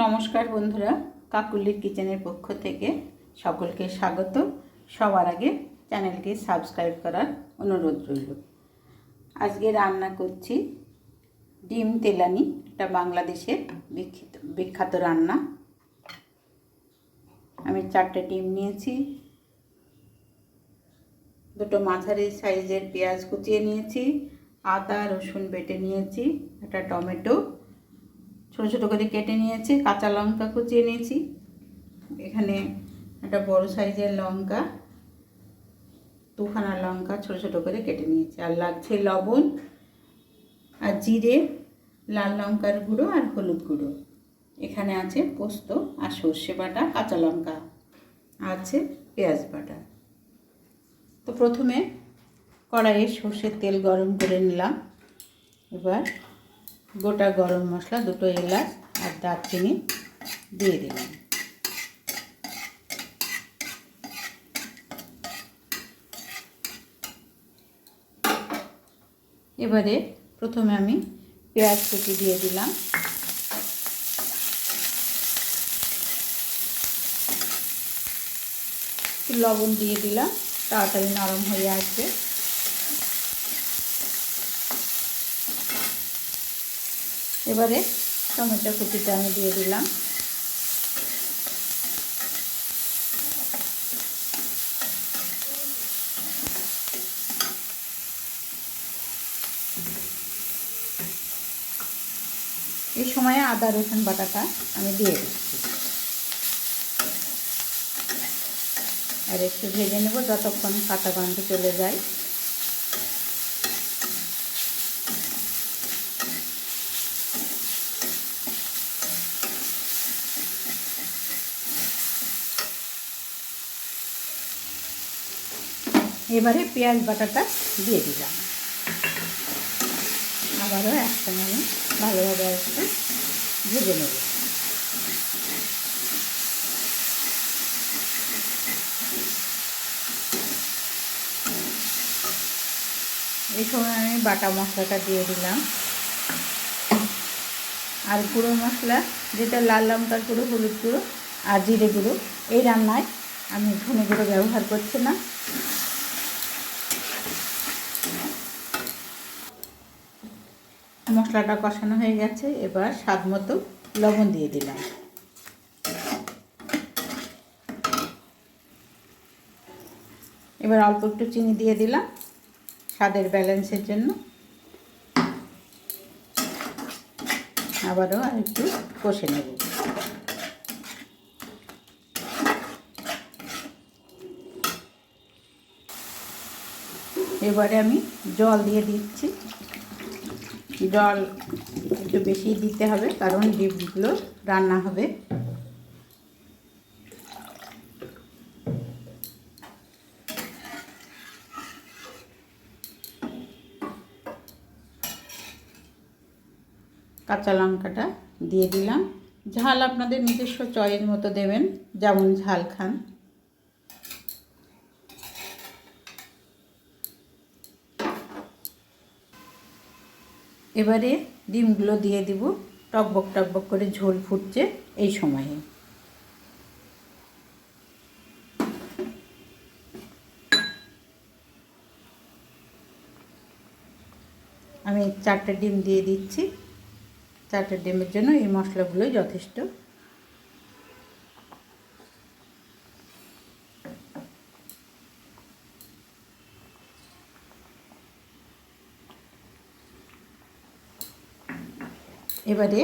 নমস্কার বন্ধুরা, কাকুলির কিচেনের পক্ষ থেকে সকলকে স্বাগত। সবার আগে চ্যানেলটি সাবস্ক্রাইব করার অনুরোধ রইল। আজকে রান্না করছি ডিম তেলানি। এটা বাংলাদেশের বিখ্যাত রান্না। আমি 4টে ডিম নিয়েছি, 2টো মাঝারি সাইজের পেঁয়াজ কুচিয়ে নিয়েছি, আদা রসুন বেটে নিয়েছি, একটা টমেটো ছোটো ছোটো করে কেটে নিয়েছি, কাঁচা লঙ্কা কুচিয়ে নিয়েছি, এখানে একটা বড় সাইজের লঙ্কা, 2খানা লঙ্কা ছোটো ছোটো করে কেটে নিয়েছি, আর লাগছে লবণ আর জিরে, লাল লঙ্কার গুঁড়ো আর হলুদ গুঁড়ো। এখানে আছে পোস্ত আর সর্ষে বাটা, কাঁচা লঙ্কা, আছে পেঁয়াজ বাটা। তো প্রথমে কড়াইয়ে সর্ষের তেল গরম করে নিলাম। এবার গোটা গরম মশলা, 2টো এলাচ আর দারচিনি দিয়ে দিলাম। এবারে প্রথমে আমি পেঁয়াজ কুচি দিয়ে দিলাম, লবণ দিয়ে দিলাম, তাড়াতাড়ি নরম হয়ে আসবে। এবারে টমেটো কুচিটা আমি দিয়ে দিলাম। এই সময়ে আদা রসুন বাটাটা আমি দিয়ে দিচ্ছি, আর একটু ভেজে নেব যতক্ষণ কাঁচা গন্ধ চলে যায়। এবারে পেঁয়াজ বাটাটা দিয়ে দিলাম, আবারও একসঙ্গে আমি ভালোভাবে একটু ভেজে নেব। এই সময় আমি বাটা মশলাটা দিয়ে দিলাম, আর গুঁড়ো মশলা যেটা লাল লঙ্কার গুঁড়ো, হলুদ গুঁড়ো আর জিরে গুঁড়ো। এই রান্নায় আমি ধনে গুঁড়ো ব্যবহার করছি না। মশলাটা কষানো হয়ে গেছে, এবার স্বাদ মতো লবণ দিয়ে দিলাম। এবার অল্প একটু চিনি দিয়ে দিলাম স্বাদের ব্যালেন্সের জন্য। আবারও একটু কষে নেব। এবারে আমি জল দিয়ে দিচ্ছি। জল একটু বেশি দিতে হবে, কারণ ডিমগুলো রান্না হবে। কাঁচা লঙ্কাটা দিয়ে দিলাম। ঝাল আপনাদের নিজস্ব চয়েস মতো দেবেন, যেমন ঝাল খান। এবারে ডিমগুলো দিয়ে দিব। টকবক টকবক করে ঝোল ফুটছে এই সময়ে। আমি 4টে ডিম দিয়ে দিচ্ছি। 4টে ডিমের জন্য এই মশলাগুলোই যথেষ্ট। এবারে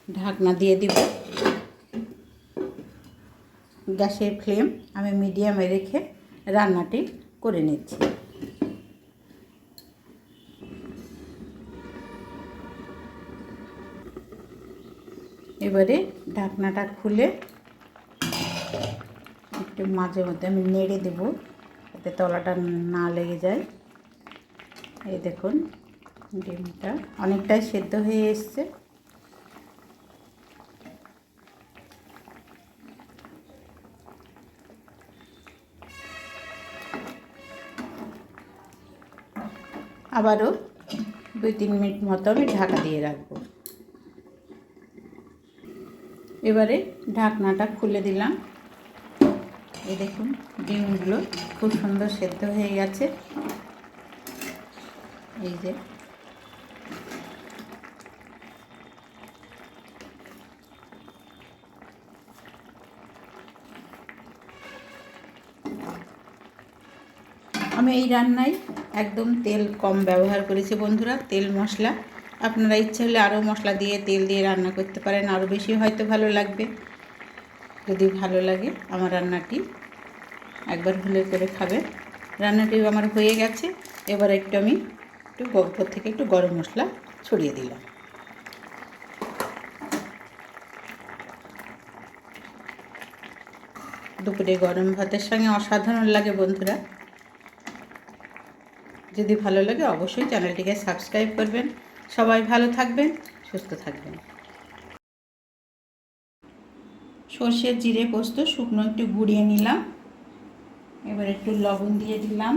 ঢাকনা দিয়ে দিব। গ্যাসের ফ্লেম আমি মিডিয়ামে রেখে রান্নাটি করে নিচ্ছি। এবারে ঢাকনাটা খুলে একটু মাঝে মধ্যে আমি নেড়ে দেব, যাতে তলাটা না লেগে যায়। এই দেখুন, ডিমটা অনেকটাই সেদ্ধ হয়ে এসছে। আবারও 2-3 মিনিট মতো আমি ঢাকা দিয়ে রাখবো। এবারে ঢাকনাটা খুলে দিলাম। এই দেখুন ডিমগুলো খুব সুন্দর সেদ্ধ হয়ে গেছে। এই যে আমি এই রান্নায় একদম তেল কম ব্যবহার করেছি বন্ধুরা। তেল মশলা আপনারা ইচ্ছে হলে আরও মশলা দিয়ে তেল দিয়ে রান্না করতে পারেন, আরও বেশি হয়তো ভালো লাগবে। যদি ভালো লাগে আমার রান্নাটি একবার হলে করে খাবেন। রান্নাটি আমার হয়ে গেছে। এবার আমি উপর থেকে একটু গরম মশলা ছড়িয়ে দিলাম। দুপুরে গরম ভাতের সঙ্গে অসাধারণ লাগে বন্ধুরা। যদি ভালো লাগে অবশ্যই চ্যানেলটিকে সাবস্ক্রাইব করবেন। সবাই ভালো থাকবেন, সুস্থ থাকবেন। সর্ষে জিরে পোস্ত শুকনো একটু গুঁড়িয়ে নিলাম। এবার একটু লবণ দিয়ে দিলাম।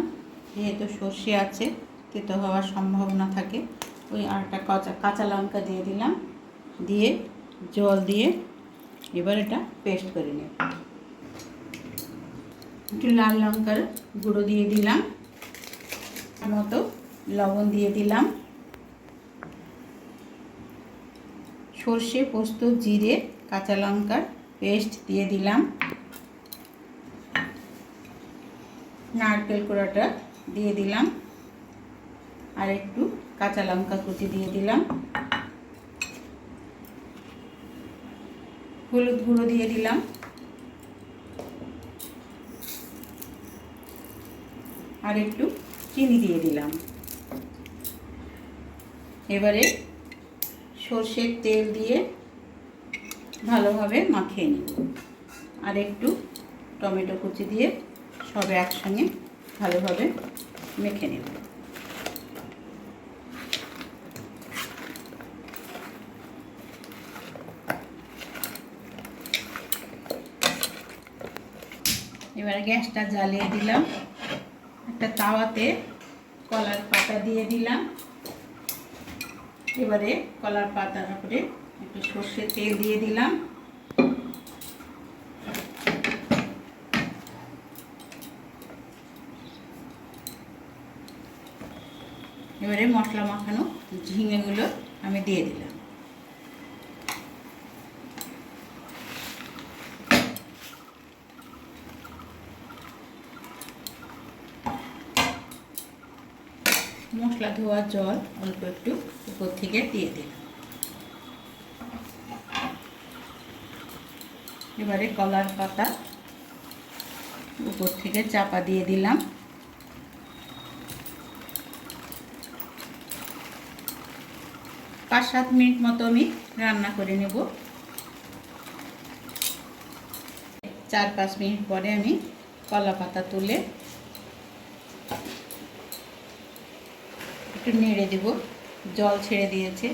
যেহেতু সর্ষে আছে তেতো হওয়ার সম্ভাবনা থাকে, ওই আরেকটা কাঁচা লঙ্কা দিয়ে দিলাম। দিয়ে জল দিয়ে এবার এটা পেস্ট করে নেব। একটু লাল লঙ্কার গুঁড়ো দিয়ে দিলাম, মতো লবণ দিয়ে দিলাম। সর্ষে পোস্ত জিরে কাঁচা লঙ্কার পেস্ট দিয়ে দিলাম। নারকেল কোড়াটা দিয়ে দিলাম, আর একটু কাঁচা লঙ্কা কুচি দিয়ে দিলাম। হলুদ গুঁড়ো দিয়ে দিলাম, আর একটু চিনি দিয়ে দিলাম। এবারে সর্ষের তেল দিয়ে ভালোভাবে মাখিয়ে নিব, আর একটু টমেটো কুচি দিয়ে সব একসঙ্গে ভালোভাবে মেখে নেব। এবারে গ্যাসটা জ্বালিয়ে দিলাম। একটা তাওয়াতে কলার পাতা দিয়ে দিলাম। এবারে কলার পাতার উপরে একটু সর্ষের তেল দিয়ে দিলাম। এবারে মশলা মাখানো ঝিঙেগুলো আমি দিয়ে দিলাম। মশলা ধোয়ার জল অল্প একটু উপর থেকে দিয়ে দিলাম। এবারে কলার পাতা উপর থেকে চাপা দিয়ে দিলাম। 5-7 মিনিট মতো আমি রান্না করে নেব। 4-5 মিনিট পরে আমি কলা পাতা তুলে একটু নেড়ে দেব। জল ছেড়ে দিয়েছে।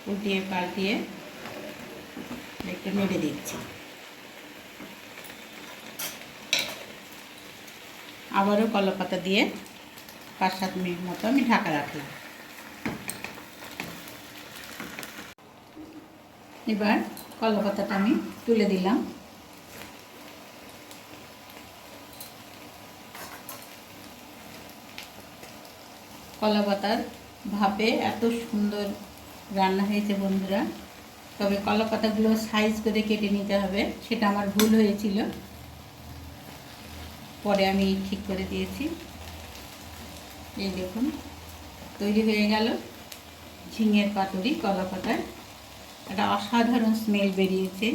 উল্টিয়ে পাল্টিয়ে একটু নেড়ে দিচ্ছি। আবারও কলা পাতা দিয়ে 5-7 মিনিট মতো আমি ঢাকা রাখলাম। এবার কলা পাতাটা আমি তুলে দিলাম। কলা পাতার ভাপে এত সুন্দর রান্না হয়েছে বন্ধুরা। তবে কলা পাতাগুলো সাইজ করে কেটে নিতে হবে, সেটা আমার ভুল হয়েছিল, পরে আমি ঠিক করে দিয়েছি। এই দেখুন তৈরি হয়ে গেল ঝিঙের পাতুরি কলা পাতায়। একটা অসাধারণ স্মেল বেরিয়েছে।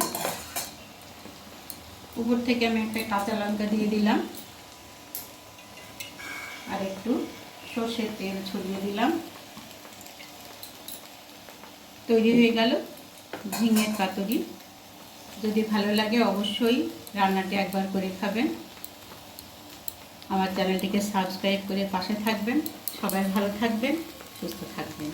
উপর থেকে আমি একটা কাঁচা লঙ্কা দিয়ে দিলাম, আর একটু সর্ষের তেল ছড়িয়ে দিলাম। তৈরি হয়ে গেল ঝিঙের পাতুরি। যদি ভালো লাগে অবশ্যই রান্নাটি একবার করে খাবেন। আমার চ্যানেলটিকে সাবস্ক্রাইব করে পাশে থাকবেন। সবাই ভালো থাকবেন, সুস্থ থাকবেন।